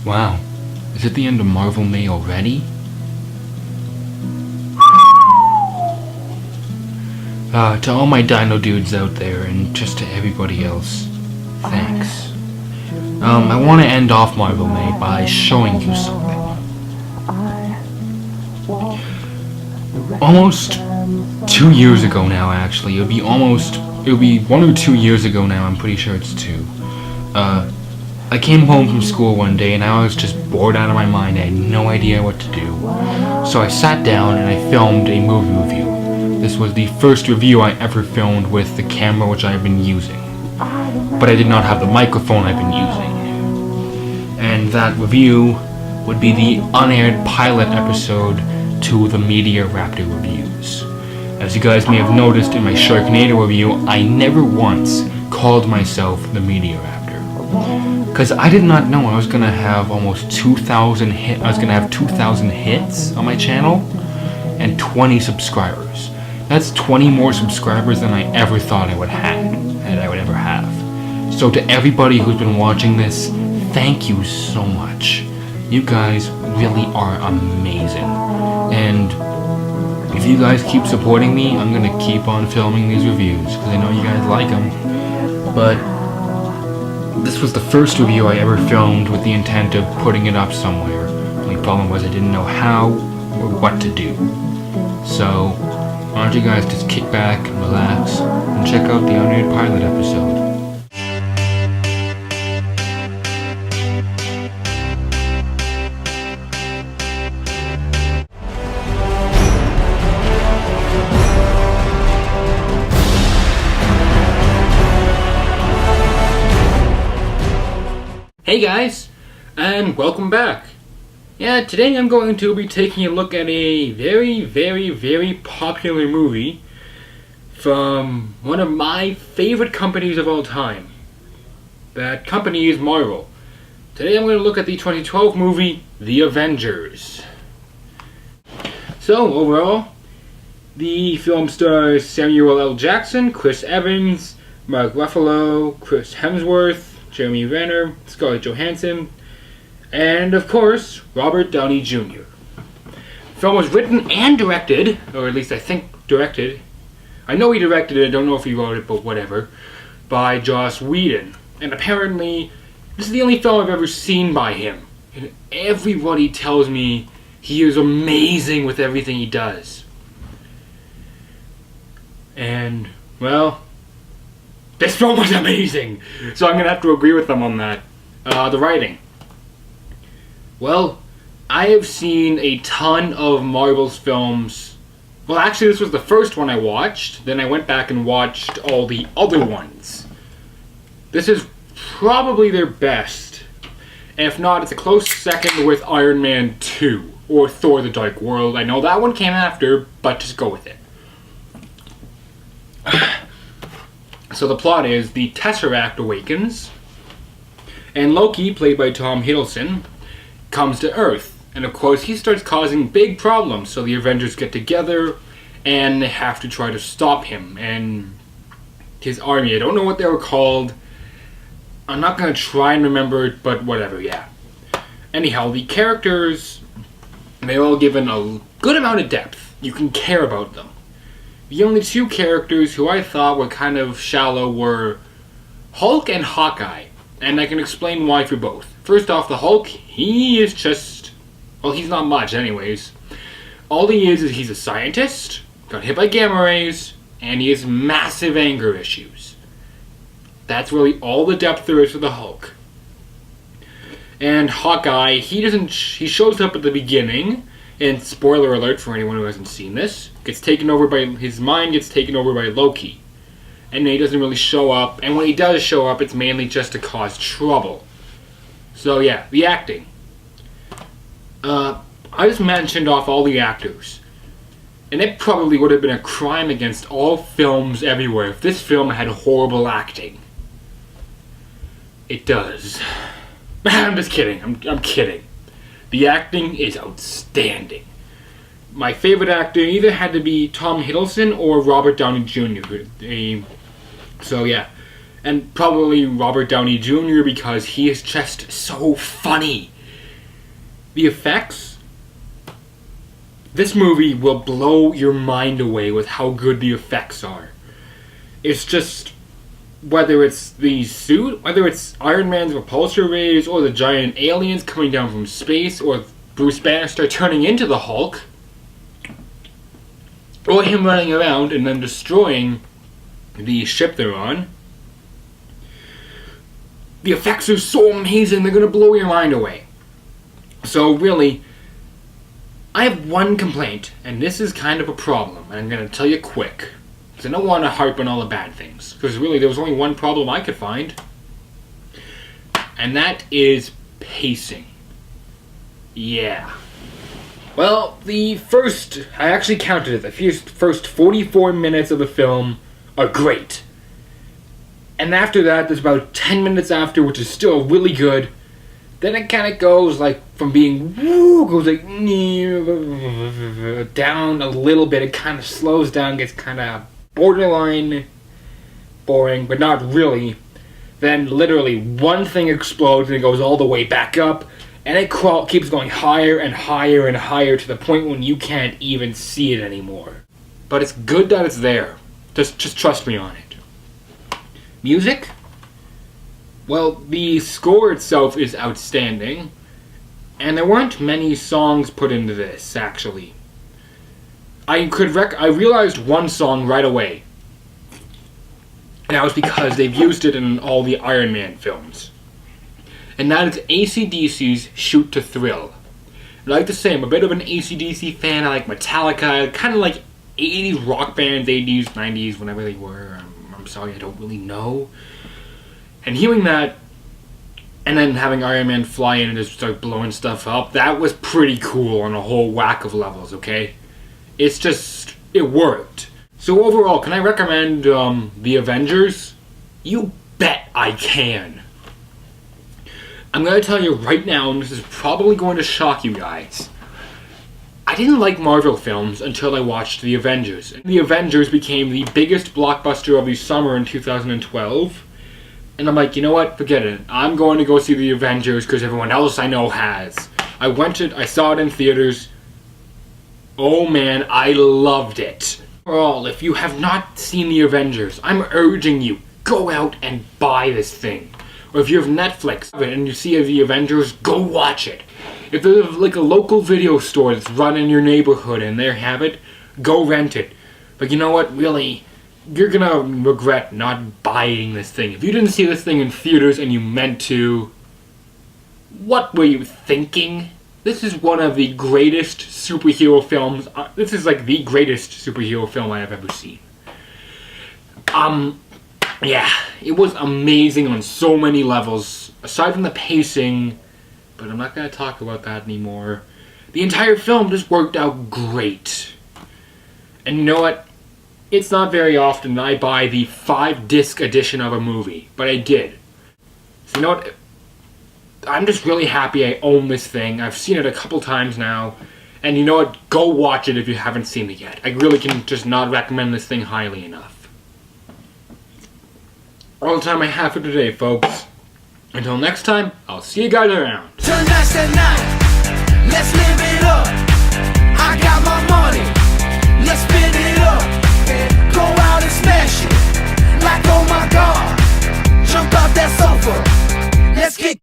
Wow, is it the end of Marvel May already? To all my Dino Dudes out there, and just to everybody else, thanks. I want to end off Marvel May by showing you something. Almost 2 years ago now, actually. It'll be 1 or 2 years ago now, I'm pretty sure it's 2. I came home from school one day and I was just bored out of my mind. I had no idea what to do. So I sat down and I filmed a movie review. This was the first review I ever filmed with the camera which I have been using. But I did not have the microphone I've been using. And that review would be the unaired pilot episode to the Meteor Raptor reviews. As you guys may have noticed in my Sharknado review, I never once called myself the Meteor Raptor. Because I did not know I was gonna have almost 2,000 hits. I was gonna have 2,000 hits on my channel and 20 subscribers. That's 20 more subscribers than I ever thought I would ever have. So to everybody who's been watching this, thank you so much. You guys really are amazing. And if you guys keep supporting me, I'm gonna keep on filming these reviews because I know you guys like them. But this was the first review I ever filmed with the intent of putting it up somewhere. The only problem was I didn't know how or what to do. So, why don't you guys just kick back and relax and check out the unaired pilot episode. Hey guys, and welcome back. Yeah, today I'm going to be taking a look at a very popular movie from one of my favorite companies of all time. That company is Marvel. Today I'm going to look at the 2012 movie, The Avengers. So, overall, the film stars Samuel L. Jackson, Chris Evans, Mark Ruffalo, Chris Hemsworth, Jeremy Renner, Scarlett Johansson, and of course, Robert Downey Jr. The film was written and directed, or at least I think directed. I know he directed it, I don't know if he wrote it, but whatever, by Joss Whedon. And apparently, this is the only film I've ever seen by him. And everybody tells me he is amazing with everything he does. And, well, this film was amazing! So I'm gonna have to agree with them on that. The writing. Well, I have seen a ton of Marvel's films. Well, actually, this was the first one I watched. Then I went back and watched all the other ones. This is probably their best. And if not, it's a close second with Iron Man 2. Or Thor: The Dark World. I know that one came after, but just go with it. So the plot is, the Tesseract awakens, and Loki, played by Tom Hiddleston, comes to Earth. And of course, he starts causing big problems, so the Avengers get together, and they have to try to stop him and his army. I don't know what they were called. I'm not going to try and remember it, but whatever, yeah. Anyhow, the characters, they're all given a good amount of depth. You can care about them. The only two characters who I thought were kind of shallow were Hulk and Hawkeye, and I can explain why for both. First off, the Hulk, he is just, well, he's not much anyways. All he is he's a scientist, got hit by gamma rays, and he has massive anger issues. That's really all the depth there is for the Hulk. And Hawkeye, he shows up at the beginning, and spoiler alert for anyone who hasn't seen this, his mind gets taken over by Loki. And he doesn't really show up, and when he does show up, it's mainly just to cause trouble. So yeah, the acting. I just mentioned off all the actors. And it probably would have been a crime against all films everywhere if this film had horrible acting. It does. I'm just kidding, I'm kidding. The acting is outstanding. My favorite actor either had to be Tom Hiddleston or Robert Downey Jr. So yeah, and probably Robert Downey Jr. because he is just so funny. The effects, this movie will blow your mind away with how good the effects are. It's just, whether it's the suit, whether it's Iron Man's repulsor rays, or the giant aliens coming down from space, or Bruce Bannister turning into the Hulk, or him running around and then destroying the ship they're on. The effects are so amazing, they're going to blow your mind away. So really, I have one complaint, and this is kind of a problem, and I'm going to tell you quick, because I don't want to harp on all the bad things, because really there was only one problem I could find, and that is pacing. Yeah. Well, I actually counted it, the first 44 minutes of the film are great. And after that, there's about 10 minutes after, which is still really good. Then it kind of goes like from being goes like down a little bit. It kind of slows down, gets kind of borderline boring, but not really. Then literally one thing explodes and it goes all the way back up, and it keeps going higher and higher and higher to the point when you can't even see it anymore. But it's good that it's there. Just trust me on it. Music? Well, the score itself is outstanding, and there weren't many songs put into this, actually. I realized one song right away, and that was because they've used it in all the Iron Man films. And that is AC/DC's Shoot to Thrill. And I like to say, I'm a bit of an AC/DC fan. I like Metallica, kind of like 80s rock bands, 80s, 90s, whenever they were. I'm sorry, I don't really know. And hearing that, and then having Iron Man fly in and just start blowing stuff up, that was pretty cool on a whole whack of levels, okay? It worked. So overall, can I recommend The Avengers? You bet I can. I'm going to tell you right now, and this is probably going to shock you guys, I didn't like Marvel films until I watched The Avengers. The Avengers became the biggest blockbuster of the summer in 2012. And I'm like, you know what? Forget it. I'm going to go see The Avengers because everyone else I know has. I saw it in theaters. Oh man, I loved it. Overall, if you have not seen The Avengers, I'm urging you, go out and buy this thing. Or if you have Netflix and you see The Avengers, go watch it. If there's like a local video store that's run in your neighborhood and they have it, go rent it. But you know what, really, you're gonna regret not buying this thing. If you didn't see this thing in theaters and you meant to, what were you thinking? This is one of the greatest superhero films. This is like the greatest superhero film I have ever seen. Yeah, it was amazing on so many levels. Aside from the pacing, but I'm not going to talk about that anymore. The entire film just worked out great. And you know what? It's not very often that I buy the 5-disc edition of a movie, but I did. So you know what? I'm just really happy I own this thing. I've seen it a couple times now. And you know what? Go watch it if you haven't seen it yet. I really can just not recommend this thing highly enough. All the time I have for today, folks. Until next time, I'll see you guys around. Turn nights to night, let's live it up. I got my money, let's spin it up. Go out and smash it, like oh my god. Jump out that sofa, let's get